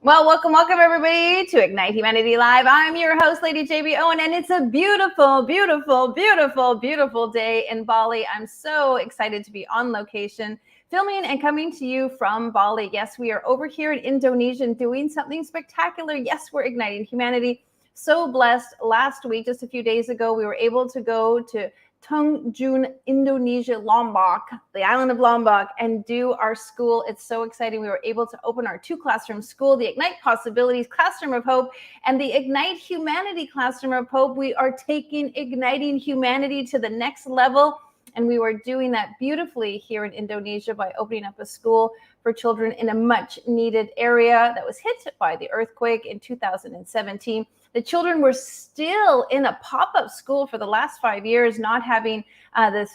Well, welcome everybody to Ignite Humanity Live. I'm your host, Lady JB Owen, and it's a beautiful day in Bali. I'm so excited to be on location, filming and coming to you from Bali. Yes, we are over here in Indonesia doing something spectacular. Yes, we're igniting humanity. So blessed. Last week, just a few days ago, we were able to go to Tungjun, Indonesia, Lombok, the island of Lombok, and do our school. It's so exciting. We were able to open our 2-classroom school, the Ignite Possibilities Classroom of Hope and the Ignite Humanity Classroom of Hope. We are igniting humanity to the next level. And we were doing that beautifully here in Indonesia by opening up a school for children in a much needed area that was hit by the earthquake in 2017. The children were still in a pop-up school for the last 5 years, not having the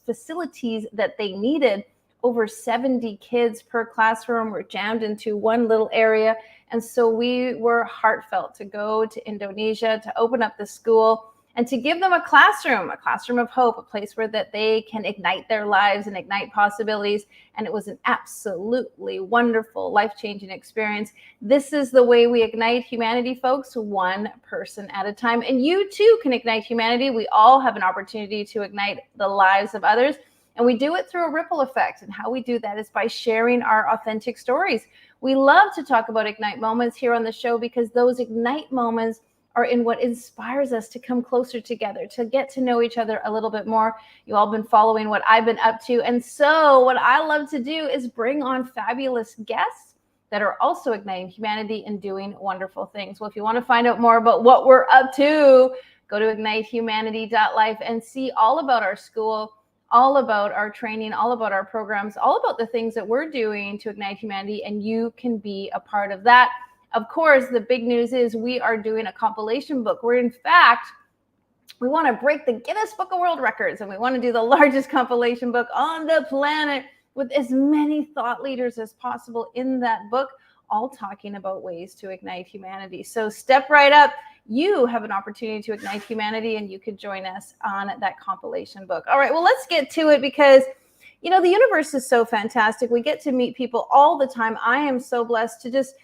facilities that they needed. Over 70 kids per classroom were jammed into one little area. And so we were heartfelt to go to Indonesia to open up the school and to give them a classroom of hope, a place where that they can ignite their lives and ignite possibilities. And it was an absolutely wonderful, life-changing experience. This is the way we ignite humanity, folks, one person at a time. And you too can ignite humanity. We all have an opportunity to ignite the lives of others. And we do it through a ripple effect. And how we do that is by sharing our authentic stories. We love to talk about Ignite moments here on the show because those Ignite moments are in what inspires us to come closer together, to get to know each other a little bit more. You all been following what I've been up to. And so what I love to do is bring on fabulous guests that are also igniting humanity and doing wonderful things. Well, if you want to find out more about what we're up to, go to ignitehumanity.life and see all about our school, all about our training, all about our programs, all about the things that we're doing to ignite humanity, and you can be a part of that. Of course, the big news is we are doing a compilation book where, in fact, we want to break the Guinness Book of World Records, and we want to do the largest compilation book on the planet with as many thought leaders as possible in that book, all talking about ways to ignite humanity. So step right up. You have an opportunity to ignite humanity, and you could join us on that compilation book. All right, well, let's get to it because the universe is so fantastic. We get to meet people all the time. I am so blessed to just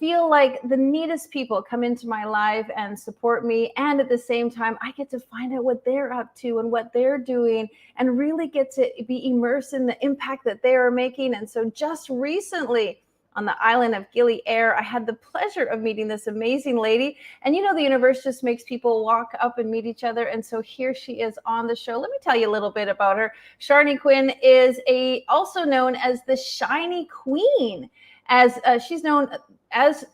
feel like the neatest people come into my life and support me. And at the same time, I get to find out what they're up to and what they're doing and really get to be immersed in the impact that they are making. And so just recently on the island of Gili Air, I had the pleasure of meeting this amazing lady. And the universe just makes people walk up and meet each other. And so here she is on the show. Let me tell you a little bit about her. Sharni Quinn is also known as the Shiny Queen. As she's known as,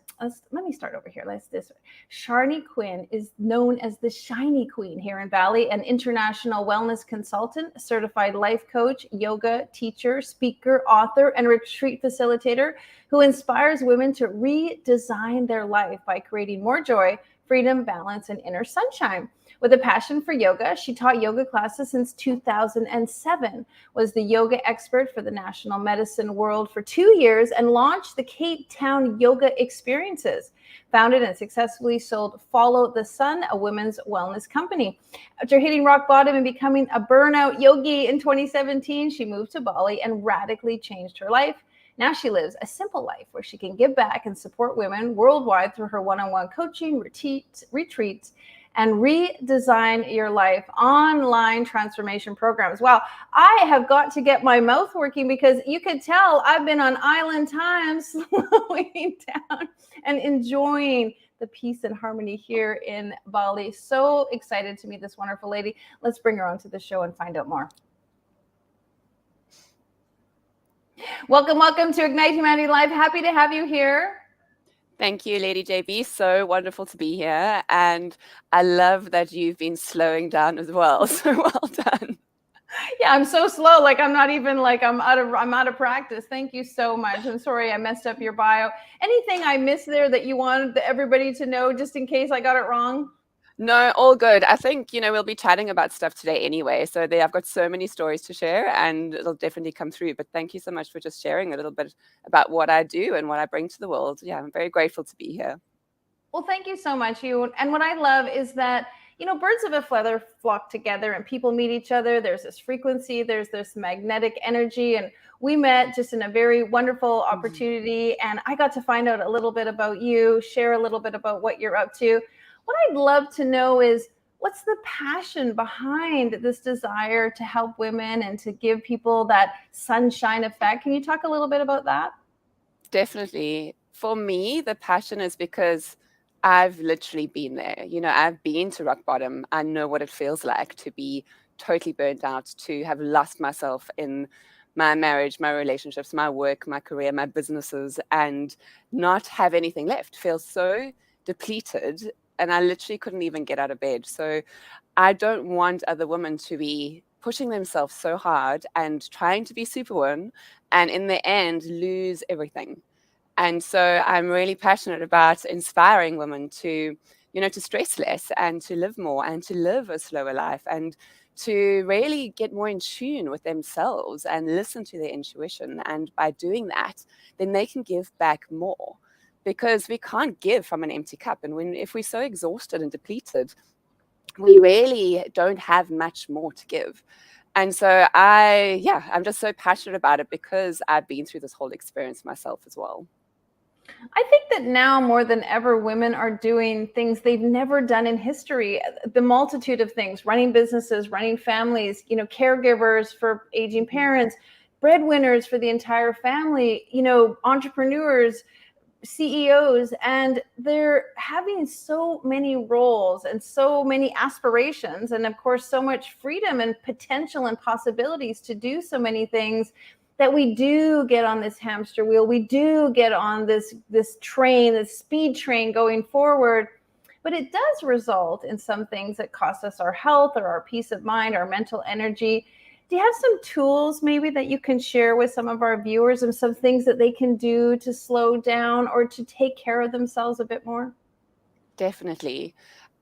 let me start over here. Sharni Quinn is known as the Shiny Queen here in Bali, an international wellness consultant, certified life coach, yoga teacher, speaker, author, and retreat facilitator who inspires women to redesign their life by creating more joy, freedom, balance, and inner sunshine. With a passion for yoga, she taught yoga classes since 2007, was the yoga expert for the National Medicine World for 2 years, and launched the Cape Town Yoga Experiences. Founded and successfully sold Follow the Sun, a women's wellness company. After hitting rock bottom and becoming a burnout yogi in 2017, she moved to Bali and radically changed her life. Now she lives a simple life where she can give back and support women worldwide through her one-on-one coaching, retreats, and redesign your life online transformation programs. Wow, I have got to get my mouth working because you could tell I've been on island time, slowing down and enjoying the peace and harmony here in Bali. So excited to meet this wonderful lady. Let's bring her onto the show and find out more. Welcome to Ignite Humanity Live. Happy to have you here. Thank you, Lady JB. So wonderful to be here. And I love that you've been slowing down as well. So well done. Yeah, I'm so slow. I'm not even I'm out of practice. Thank you so much. I'm sorry I messed up your bio. Anything I missed there that you wanted everybody to know just in case I got it wrong? No, all good. I think, we'll be chatting about stuff today anyway. So I've got so many stories to share and it'll definitely come through. But thank you so much for just sharing a little bit about what I do and what I bring to the world. Yeah, I'm very grateful to be here. Well, thank you so much. And what I love is that, birds of a feather flock together and people meet each other. There's this frequency, there's this magnetic energy. And we met just in a very wonderful opportunity. And I got to find out a little bit about you, share a little bit about what you're up to. What I'd love to know is, what's the passion behind this desire to help women and to give people that sunshine effect? Can you talk a little bit about that? Definitely. For me, the passion is because I've literally been there. I've been to rock bottom. I know what it feels like to be totally burnt out, to have lost myself in my marriage, my relationships, my work, my career, my businesses, and not have anything left. Feel so depleted, and I literally couldn't even get out of bed. So I don't want other women to be pushing themselves so hard and trying to be superwoman and in the end lose everything. And so I'm really passionate about inspiring women to stress less and to live more and to live a slower life and to really get more in tune with themselves and listen to their intuition. And by doing that, then they can give back more, because we can't give from an empty cup. And if we're so exhausted and depleted, we really don't have much more to give. And so I'm just so passionate about it because I've been through this whole experience myself as well. I think that now more than ever, women are doing things they've never done in history. The multitude of things: running businesses, running families, caregivers for aging parents, breadwinners for the entire family, entrepreneurs, CEOs, and they're having so many roles and so many aspirations, and of course, so much freedom and potential and possibilities to do so many things, that we do get on this hamster wheel. We do get on this train, this speed train going forward. But it does result in some things that cost us our health or our peace of mind, our mental energy. Do you have some tools maybe that you can share with some of our viewers, and some things that they can do to slow down or to take care of themselves a bit more? Definitely.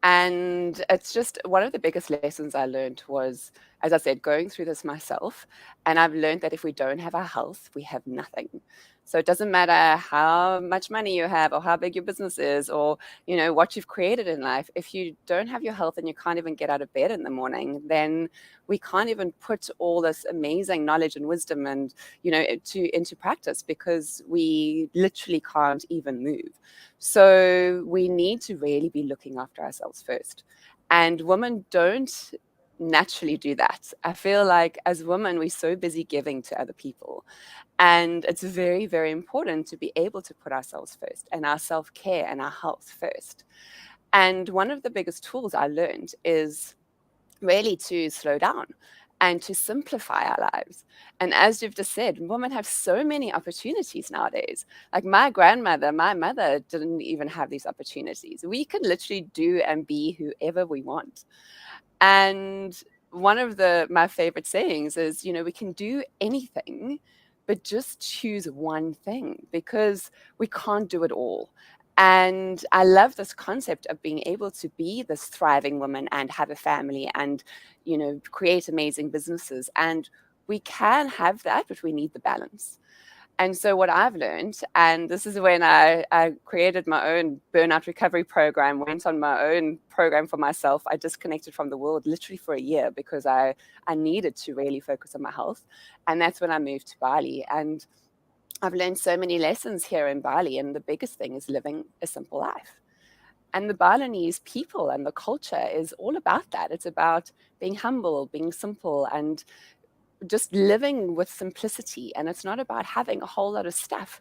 And it's just one of the biggest lessons I learned was, as I said, going through this myself. And I've learned that if we don't have our health, we have nothing. So it doesn't matter how much money you have or how big your business is or, what you've created in life. If you don't have your health and you can't even get out of bed in the morning, then we can't even put all this amazing knowledge and wisdom and, into practice, because we literally can't even move. So we need to really be looking after ourselves first. And women don't naturally do that. I feel like as women, we're so busy giving to other people. And it's very, very important to be able to put ourselves first and our self-care and our health first. And one of the biggest tools I learned is really to slow down and to simplify our lives. And as you've just said, women have so many opportunities nowadays. Like my mother didn't even have these opportunities. We can literally do and be whoever we want. And one of my favorite sayings is, we can do anything, but just choose one thing, because we can't do it all. And I love this concept of being able to be this thriving woman and have a family and, create amazing businesses. And we can have that, but we need the balance. And so what I've learned, and this is when I created my own burnout recovery program, went on my own program for myself. I disconnected from the world literally for a year because I needed to really focus on my health. And that's when I moved to Bali. And I've learned so many lessons here in Bali. And the biggest thing is living a simple life. And the Balinese people and the culture is all about that. It's about being humble, being simple, and just living with simplicity. And it's not about having a whole lot of stuff.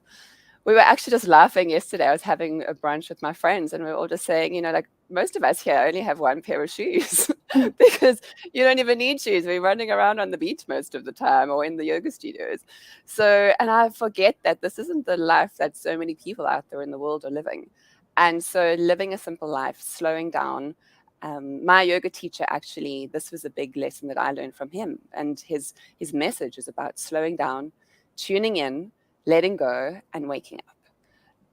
We were actually just laughing yesterday. I was having a brunch with my friends, and we were all just saying, like most of us here only have one pair of shoes because you don't even need shoes. We're running around on the beach most of the time or in the yoga studios. So, and I forget that this isn't the life that so many people out there in the world are living. And so living a simple life, slowing down. My yoga teacher, actually, this was a big lesson that I learned from him. And his message is about slowing down, tuning in, letting go, and waking up.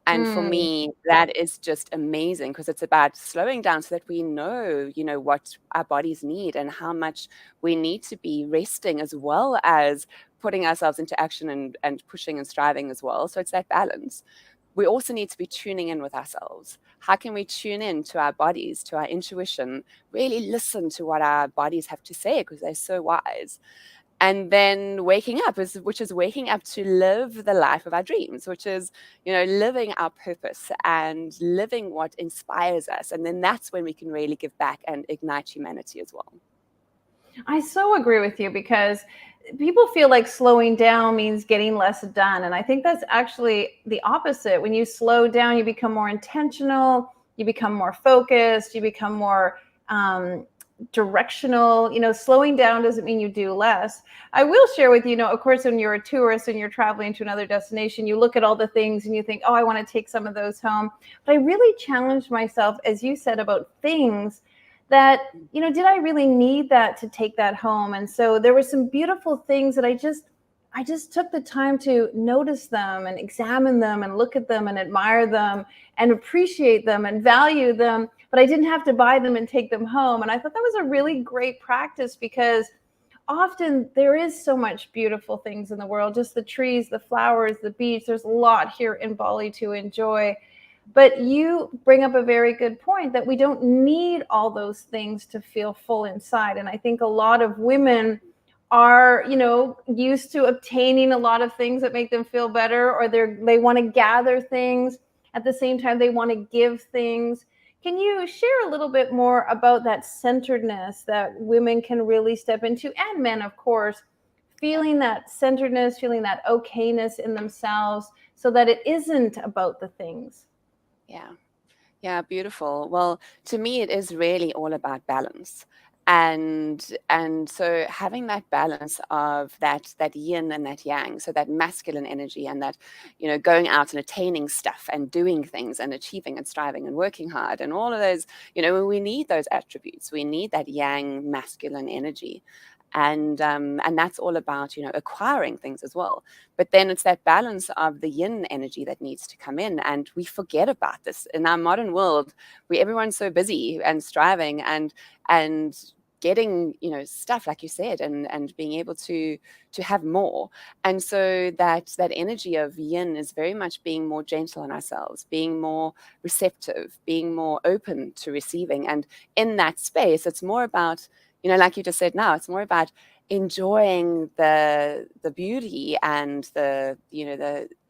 And for me, that is just amazing, because it's about slowing down so that we know, what our bodies need and how much we need to be resting, as well as putting ourselves into action and pushing and striving as well. So it's that balance. we also need to be tuning in with ourselves. How can we tune in to our bodies, to our intuition, really listen to what our bodies have to say because they're so wise? And then waking up, which is waking up to live the life of our dreams, which is, living our purpose and living what inspires us. And then that's when we can really give back and ignite humanity as well. I so agree with you, because people feel like slowing down means getting less done. And I think that's actually the opposite. When you slow down, you become more intentional, you become more focused, you become more directional. Slowing down doesn't mean you do less. I will share with you, of course, when you're a tourist and you're traveling to another destination, you look at all the things and you think, oh, I want to take some of those home. But I really challenged myself, as you said, about things that, did I really need that to take that home? And so there were some beautiful things that I just took the time to notice them and examine them and look at them and admire them and appreciate them and value them, but I didn't have to buy them and take them home. And I thought that was a really great practice, because often there is so much beautiful things in the world, just the trees, the flowers, the beach. There's a lot here in Bali to enjoy. But you bring up a very good point that we don't need all those things to feel full inside. And I think a lot of women are, used to obtaining a lot of things that make them feel better, or they want to gather things. At the same time, they want to give things. Can you share a little bit more about that centeredness that women can really step into, and men, of course, feeling that centeredness, feeling that okayness in themselves, so that it isn't about the things? Yeah. Yeah, beautiful. Well, to me, it is really all about balance. And so having that balance of that yin and that yang, so that masculine energy and that, going out and attaining stuff and doing things and achieving and striving and working hard and all of those, we need those attributes. We need that yang masculine energy. And that's all about, acquiring things as well. But then it's that balance of the yin energy that needs to come in. And we forget about this in our modern world, where everyone's so busy and striving and getting, stuff, like you said, and being able to have more. And so that energy of yin is very much being more gentle on ourselves, being more receptive, being more open to receiving. And in that space, it's more about, like you just said now, it's more about enjoying the beauty and the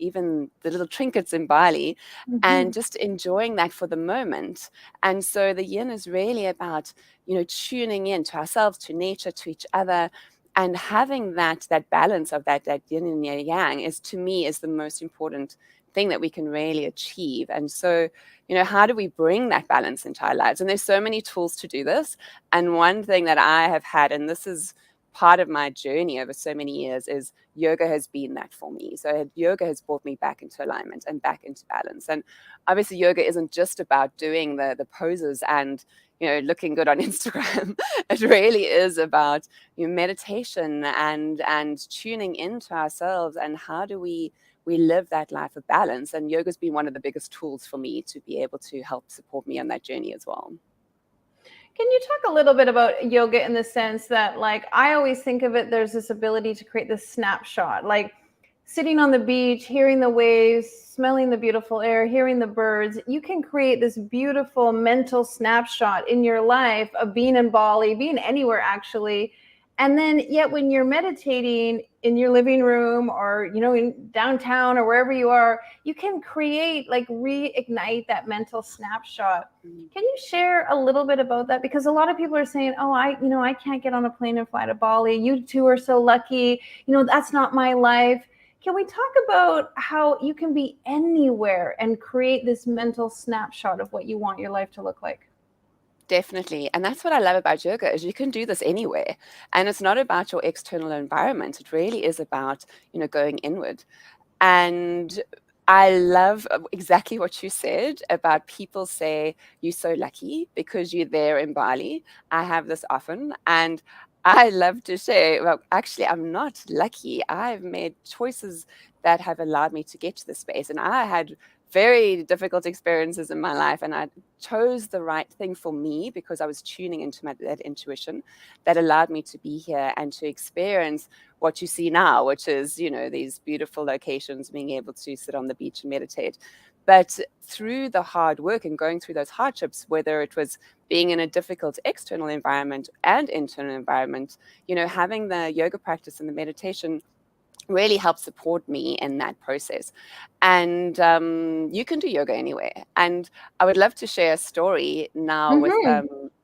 even the little trinkets in Bali, and just enjoying that for the moment. And so the yin is really about, tuning in to ourselves, to nature, to each other, and having that balance of that yin and yang is, to me, is the most important thing that we can really achieve. And so, how do we bring that balance into our lives? And there's so many tools to do this. And one thing that I have had, and this is part of my journey over so many years, is yoga has been that for me. So yoga has brought me back into alignment and back into balance. And obviously yoga isn't just about doing the poses and looking good on Instagram. It really is about meditation and tuning into ourselves, and how do we live that life of balance. And yoga's been one of the biggest tools for me to be able to help support me on that journey as well. Can you talk a little bit about yoga in the sense that, like, I always think of it, there's this ability to create this snapshot, like sitting on the beach, hearing the waves, smelling the beautiful air, hearing the birds. You can create this beautiful mental snapshot in your life of being in Bali, being anywhere actually. And then yet when you're meditating in your living room, or, in downtown or wherever you are, you can create, like, reignite that mental snapshot. Can you share a little bit about that? Because a lot of people are saying, oh, I can't get on a plane and fly to Bali. You two are so lucky. That's not my life. Can we talk about how you can be anywhere and create this mental snapshot of what you want your life to look like? Definitely. And that's what I love about yoga, is you can do this anywhere. And it's not about your external environment. It really is about, going inward. And I love exactly what you said about people say, you're so lucky because you're there in Bali. I have this often. And I love to say, well, actually, I'm not lucky. I've made choices that have allowed me to get to this space. And I had very difficult experiences in my life, and I chose the right thing for me because I was tuning into that intuition that allowed me to be here and to experience what you see now, which is, these beautiful locations, being able to sit on the beach and meditate. But through the hard work and going through those hardships, whether it was being in a difficult external environment and internal environment, having the yoga practice and the meditation really helped support me in that process. And you can do yoga anywhere. And I would love to share a story now with,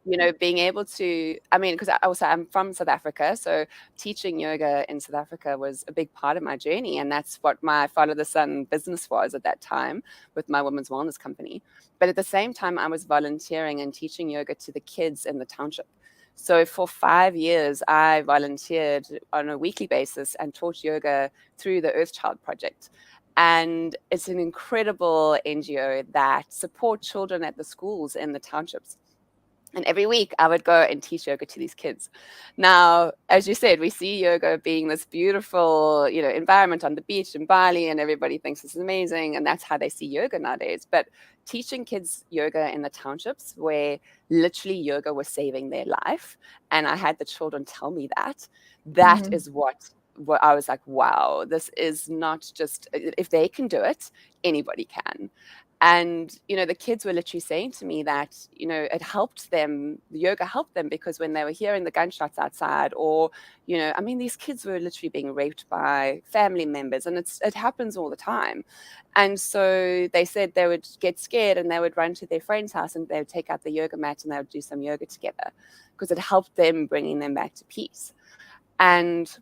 Mm-hmm. being able to, because I'm from South Africa. So teaching yoga in South Africa was a big part of my journey. And that's what my Follow the Sun business was at that time with my women's wellness company. But at the same time, I was volunteering and teaching yoga to the kids in the township. So for 5 years, I volunteered on a weekly basis and taught yoga through the Earth Child Project. And it's an incredible NGO that support children at the schools in the townships. And every week I would go and teach yoga to these kids. Now, as you said, we see yoga being this beautiful, environment on the beach in Bali, and everybody thinks this is amazing. And that's how they see yoga nowadays. But teaching kids yoga in the townships where literally yoga was saving their life, and I had the children tell me that Mm-hmm. is what I was like, wow, this is not just, if they can do it, anybody can. And, the kids were literally saying to me that, it helped them, the yoga helped them, because when they were hearing the gunshots outside, or, these kids were literally being raped by family members, and it happens all the time. And so they said they would get scared and they would run to their friend's house and they would take out the yoga mat and they would do some yoga together, because it helped them, bringing them back to peace. And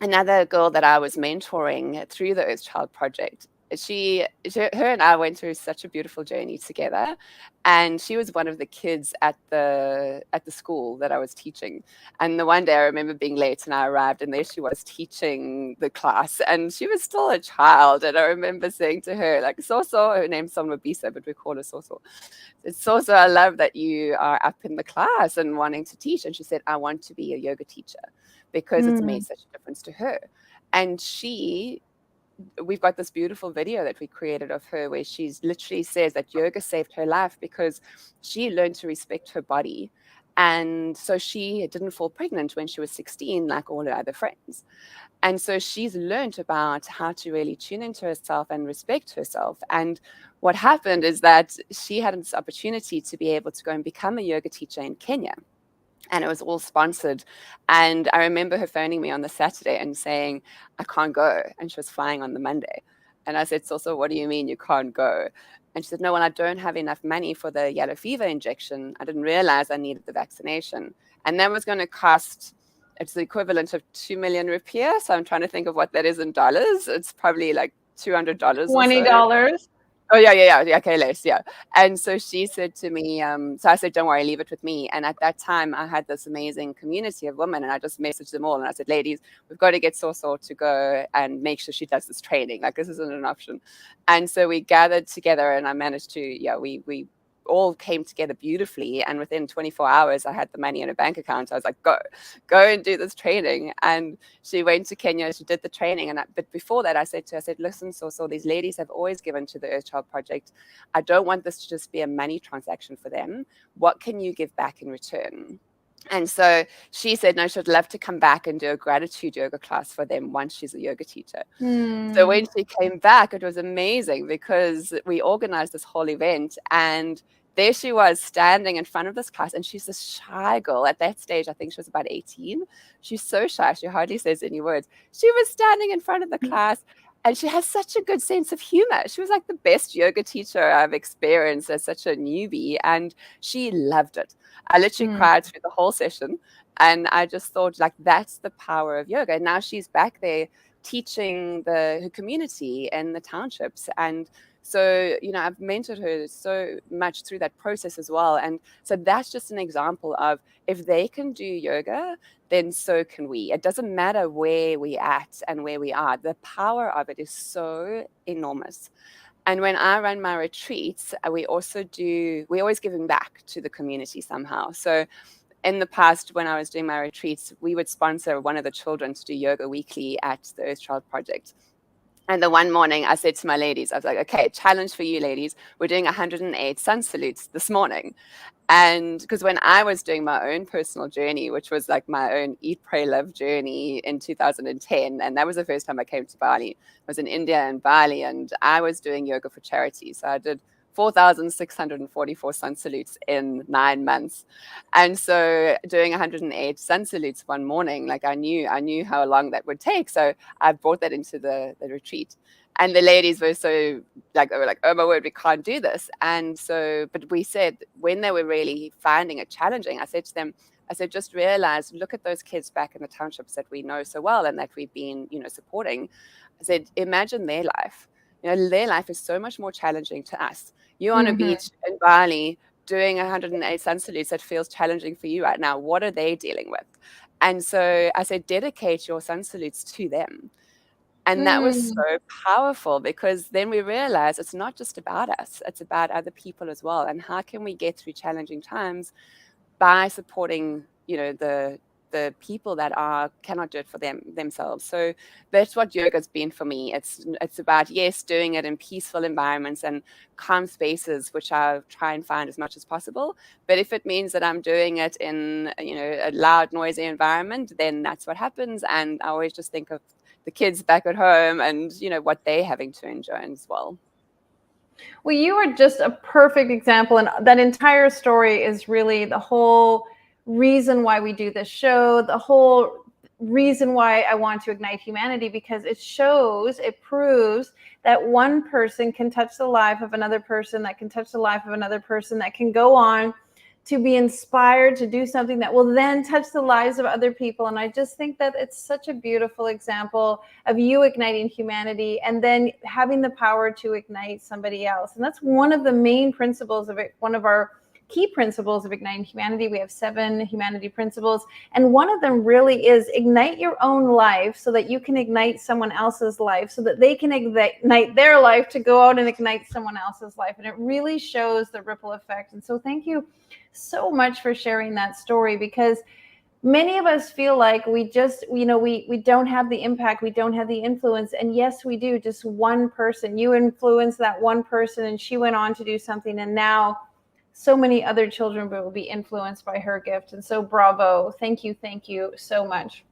another girl that I was mentoring through the Earth Child Project, her and I went through such a beautiful journey together, and she was one of the kids at the school that I was teaching. And the one day I remember being late, and I arrived, and there she was teaching the class, and she was still a child. And I remember saying to her, like, Soso, her name's Sonwabisa, but we call her Soso. It's Soso, I love that you are up in the class and wanting to teach. And she said, I want to be a yoga teacher, because it's made such a difference to her. And we've got this beautiful video that we created of her where she literally says that yoga saved her life because she learned to respect her body. And so she didn't fall pregnant when she was 16, like all her other friends. And so she's learned about how to really tune into herself and respect herself. And what happened is that she had this opportunity to be able to go and become a yoga teacher in Kenya, and it was all sponsored. And I remember her phoning me on the Saturday and saying, I can't go. And she was flying on the Monday. And I said, so what do you mean you can't go? And she said, no, well, I don't have enough money for the yellow fever injection. I didn't realize I needed the vaccination. And that was going to cost, it's the equivalent of 2 million rupiah. So I'm trying to think of what that is in dollars. It's probably like $200 or so. $20. Oh, yeah. Okay, less, yeah. And so she said to me, so I said, don't worry, leave it with me. And at that time, I had this amazing community of women, and I just messaged them all. And I said, ladies, we've got to get Soso to go and make sure she does this training. Like, this isn't an option. And so we gathered together, and I managed to, we all came together beautifully. And within 24 hours, I had the money in a bank account. I was like, go and do this training. And she went to Kenya, she did the training. But before that, I said to her, listen, so these ladies have always given to the Earth Child Project. I don't want this to just be a money transaction for them. What can you give back in return? And so she said, no, she'd love to come back and do a gratitude yoga class for them once she's a yoga teacher. So when she came back, it was amazing because we organized this whole event, and there she was standing in front of this class, and she's this shy girl. At that stage, I think she was about 18. She's so shy, she hardly says any words. She was standing in front of the class, and she has such a good sense of humor. She was like the best yoga teacher I've experienced as such a newbie, and she loved it. I literally cried through the whole session, and I just thought, like, that's the power of yoga. And now she's back there teaching her community and the townships. And so, I've mentored her so much through that process as well. And so that's just an example of, if they can do yoga, then so can we. It doesn't matter where we at and where we are. The power of it is so enormous. And when I run my retreats, we always giving back to the community somehow. So in the past, when I was doing my retreats, we would sponsor one of the children to do yoga weekly at the Earth Child Project. And the one morning I said to my ladies, I was like, okay, challenge for you ladies. We're doing 108 sun salutes this morning. And because when I was doing my own personal journey, which was like my own eat, pray, love journey in 2010, and that was the first time I came to Bali. I was in India and Bali, and I was doing yoga for charity. So I did 4,644 sun salutes in 9 months. And so doing 108 sun salutes one morning, like I knew how long that would take. So I brought that into the retreat. And the ladies were so like, they were like, oh my word, we can't do this. And so, but we said when they were really finding it challenging, I said to them, I said, just realize, look at those kids back in the townships that we know so well and that we've been, supporting. I said, imagine their life. Their life is so much more challenging to us. You're on a beach in Bali doing 108 sun salutes that feels challenging for you right now. What are they dealing with? And so I said, dedicate your sun salutes to them. And that was Mm. so powerful because then we realized it's not just about us, it's about other people as well. And how can we get through challenging times by supporting, the people that cannot do it for themselves. So that's what yoga's been for me. It's about, yes, doing it in peaceful environments and calm spaces, which I try and find as much as possible. But if it means that I'm doing it in, a loud, noisy environment, then that's what happens. And I always just think of the kids back at home and, what they're having to enjoy as well. Well, you are just a perfect example. And that entire story is really the whole reason why we do this show, the whole reason why I want to ignite humanity, because it proves that one person can touch the life of another person, that can touch the life of another person, that can go on to be inspired to do something that will then touch the lives of other people. And I just think that it's such a beautiful example of you igniting humanity and then having the power to ignite somebody else. And that's one of the main principles of it, one of our key principles of igniting humanity. We have 7 humanity principles, and one of them really is ignite your own life so that you can ignite someone else's life, so that they can ignite their life to go out and ignite someone else's life. And it really shows the ripple effect. And so thank you so much for sharing that story, because many of us feel like we just, we don't have the impact, we don't have the influence. And yes, we do. Just one person, you influenced that one person and she went on to do something, and now so many other children will be influenced by her gift. And so bravo. Thank you so much.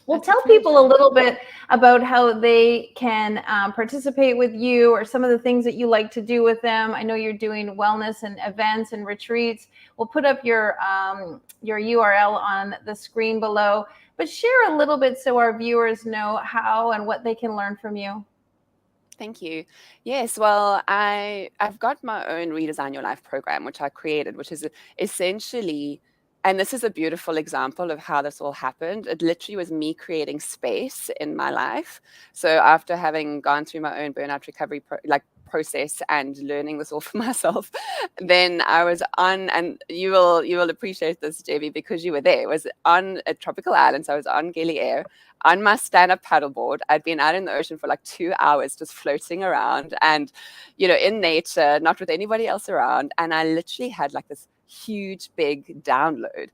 Well, tell people a little bit about how they can participate with you, or some of the things that you like to do with them. I know you're doing wellness and events and retreats. We'll put up your URL on the screen below, but share a little bit so our viewers know how and what they can learn from you. Thank you. Yes, well, I've got my own Redesign Your Life program, which I created, which is essentially, and this is a beautiful example of how this all happened. It literally was me creating space in my life. So after having gone through my own burnout recovery process and learning this all for myself, then I was on, and you will appreciate this, Debbie, because you were there. It was on a tropical island. So I was on Gili Air on my stand-up paddleboard. I'd been out in the ocean for like 2 hours just floating around and, in nature, not with anybody else around. And I literally had like this huge, big download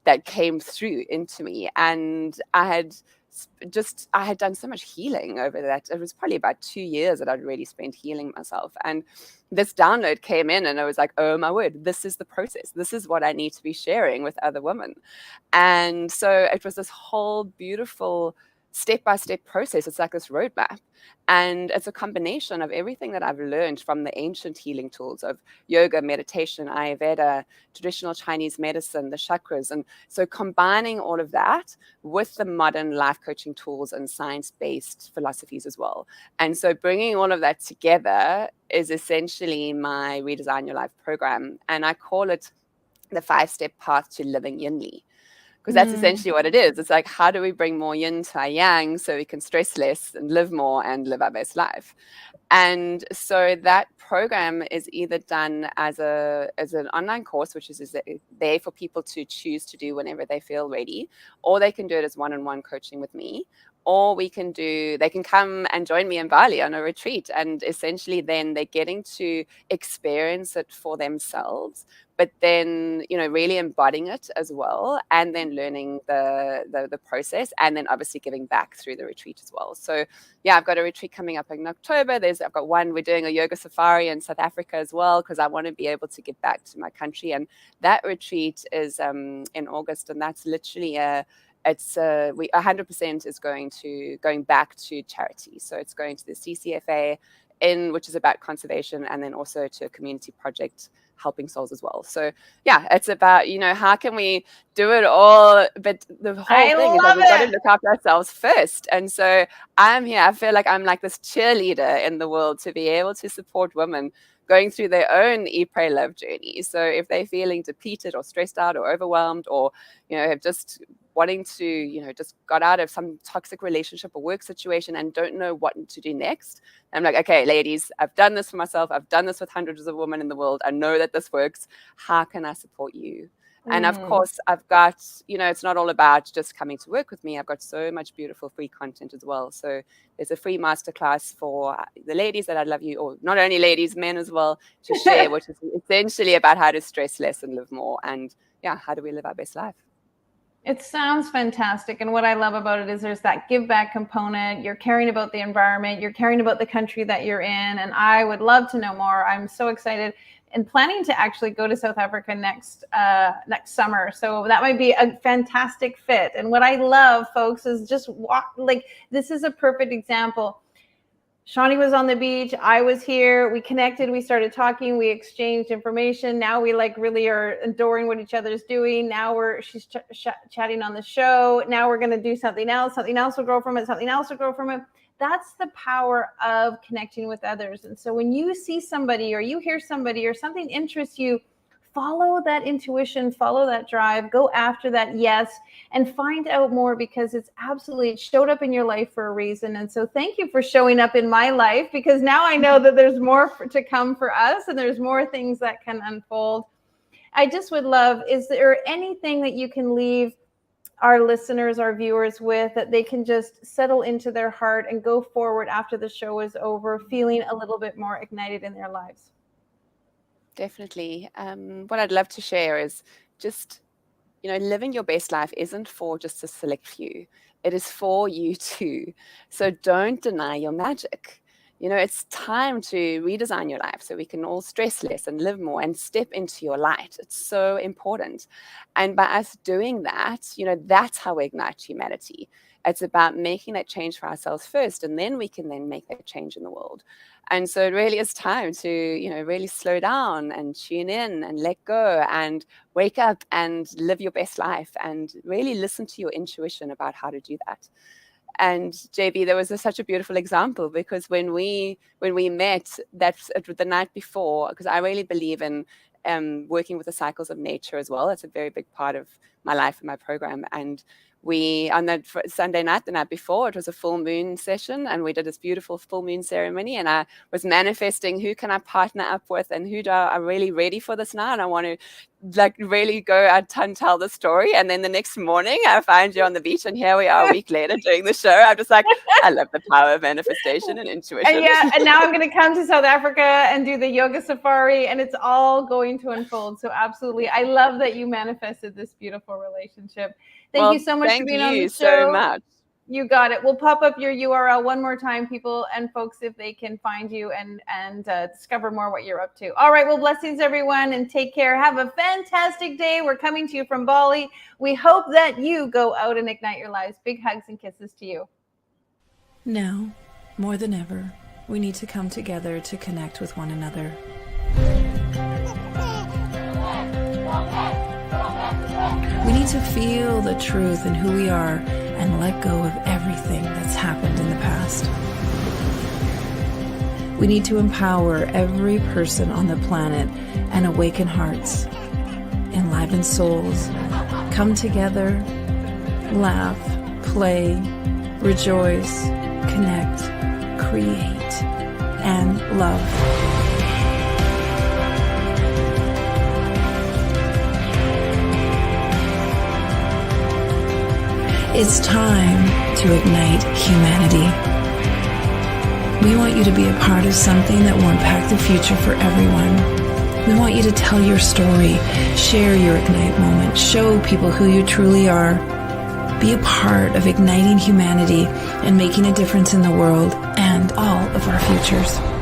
that came through into me. And I had done so much healing over that. It was probably about 2 years that I'd really spent healing myself. And this download came in and I was like, oh my word, this is the process. This is what I need to be sharing with other women. And so it was this whole beautiful step-by-step process. It's like this roadmap. And it's a combination of everything that I've learned from the ancient healing tools of yoga, meditation, Ayurveda, traditional Chinese medicine, the chakras. And so combining all of that with the modern life coaching tools and science-based philosophies as well. And so bringing all of that together is essentially my Redesign Your Life program. And I call it the 5-step path to living yinly. Because that's essentially what it is. It's like, how do we bring more yin to our yang so we can stress less and live more and live our best life? And so that program is either done as an online course, which is there for people to choose to do whenever they feel ready, or they can do it as one-on-one coaching with me, or they can come and join me in Bali on a retreat. And essentially then they're getting to experience it for themselves, but then, really embodying it as well, and then learning the process, and then obviously giving back through the retreat as well. So yeah, I've got a retreat coming up in October. I've got one, we're doing a yoga safari in South Africa as well, because I want to be able to give back to my country. And that retreat is in August, and that's literally 100% is going back to charity. So it's going to the CCFA, which is about conservation, and then also to a community project helping souls as well. So yeah, it's about, how can we do it all? But the whole thing is that we've got to look after ourselves first. And so I'm here, I feel like I'm like this cheerleader in the world to be able to support women going through their own Eat, Pray, Love journey. So if they're feeling depleted or stressed out or overwhelmed, or, have just wanting to, just got out of some toxic relationship or work situation and don't know what to do next, I'm like, okay, ladies, I've done this for myself. I've done this with hundreds of women in the world. I know that this works. How can I support you? And of course, I've got, it's not all about just coming to work with me. I've got so much beautiful free content as well. So there's a free masterclass for the ladies that I love you, or not only ladies, men as well, to share, which is essentially about how to stress less and live more. And yeah, how do we live our best life? It sounds fantastic. And what I love about it is there's that give back component. You're caring about the environment. You're caring about the country that you're in. And I would love to know more. I'm so excited and planning to actually go to South Africa next summer. So that might be a fantastic fit. And what I love, folks, is just this is a perfect example. Sharni was on the beach. I was here. We connected. We started talking. We exchanged information. Now we really are adoring what each other's doing. Now she's chatting on the show. Now we're going to do something else. Something else will grow from it. Something else will grow from it. That's the power of connecting with others. And so when you see somebody or you hear somebody or something interests you, follow that intuition, follow that drive, go after that yes, and find out more, because it showed up in your life for a reason. And so thank you for showing up in my life, because now I know that there's more to come for us and there's more things that can unfold. I just would love, is there anything that you can leave our listeners, our viewers with, that they can just settle into their heart and go forward after the show is over, feeling a little bit more ignited in their lives? Definitely. What I'd love to share is just, living your best life isn't for just a select few. It is for you too. So don't deny your magic. It's time to redesign your life so we can all stress less and live more and step into your light. It's so important. And by us doing that, that's how we ignite humanity. It's about making that change for ourselves first, and then we can then make that change in the world. And so it really is time to, really slow down and tune in and let go and wake up and live your best life, and really listen to your intuition about how to do that. And JB, there was such a beautiful example, because when we met the night before, because I really believe in working with the cycles of nature as well. It's a very big part of my life and my program. And we, on that Sunday night, the night before, it was a full moon session, and we did this beautiful full moon ceremony, and I was manifesting who can I partner up with and who I'm really ready for this now, and I want to really go out and tell the story. And then the next morning I find you on the beach, and here we are a week later doing the show. I'm just like, I love the power of manifestation and intuition. And now I'm going to come to South Africa and do the yoga safari, and it's all going to unfold. So absolutely, I love that you manifested this beautiful relationship. Thank you so much for being on the show. Thank you so much. You got it. We'll pop up your URL one more time, people and folks, if they can find you and discover more what you're up to. All right. Well, blessings, everyone, and take care. Have a fantastic day. We're coming to you from Bali. We hope that you go out and ignite your lives. Big hugs and kisses to you. Now, more than ever, we need to come together to connect with one another. We need to feel the truth in who we are and let go of everything that's happened in the past. We need to empower every person on the planet and awaken hearts, enliven souls, come together, laugh, play, rejoice, connect, create, and love. It's time to ignite humanity. We want you to be a part of something that will impact the future for everyone. We want you to tell your story, share your Ignite moment, show people who you truly are. Be a part of igniting humanity and making a difference in the world and all of our futures.